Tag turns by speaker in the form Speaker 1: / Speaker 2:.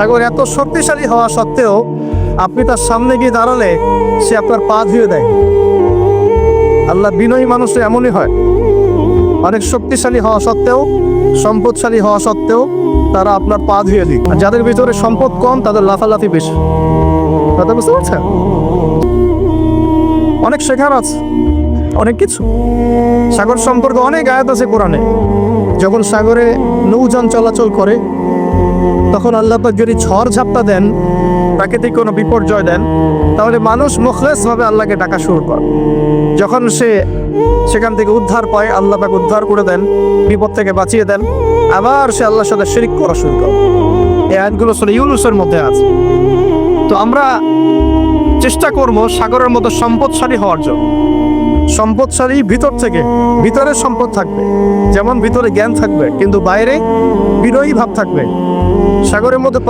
Speaker 1: সাগর এত শক্তিশালী হওয়া সত্ত্বেও আপনি তার সামনে গিয়ে দাঁড়ালে সে আপনার পা ধুয়ে দেয়। আল্লাহ বিনয়ী মানুষ এমনই হয়, অনেক শক্তিশালী হওয়া সত্ত্বেও, সম্পদশালী হওয়া সত্ত্বেও তারা আপনার পা ধুয়ে দিক। আর যাদের ভিতরে সম্পদ কম তাদের লাফালাফি বেশি। কথা বুঝতে পারছেন? অনেক শেখার আছে, অনেক কিছু। সাগর সম্পর্কে অনেক আয়াত আছে কোরআনে। যখন সাগরে নৌযান চলাচল করে তখন আল্লাহ পাক যদি ঝড় ঝাপটা দেন, প্রাকৃতিক কোনো বিপর্যয় দেন, তাহলে মানুষ মুখলেসভাবে আল্লাহকে ডাকা শুরু করে। যখন সে সেখান থেকে উদ্ধার পায়, আল্লাহ পাক উদ্ধার করে দেন, বিপদ থেকে বাঁচিয়ে দেন, আবার সে আল্লাহর সাথে শিরক করা শুরু করে। এই আয়াতগুলো সূরা ইউনূসের মধ্যে আছে। তো আমরা চেষ্টা করব সাগরের মতো সম্পদশালী হওয়ার জন্য। সম্পদশালী ভিতর থেকে, ভিতরে সম্পদ থাকবে, যেমন ভিতরে জ্ঞান থাকবে কিন্তু বাইরে বিনয়ী ভাব থাকবে। সাগরের মধ্যে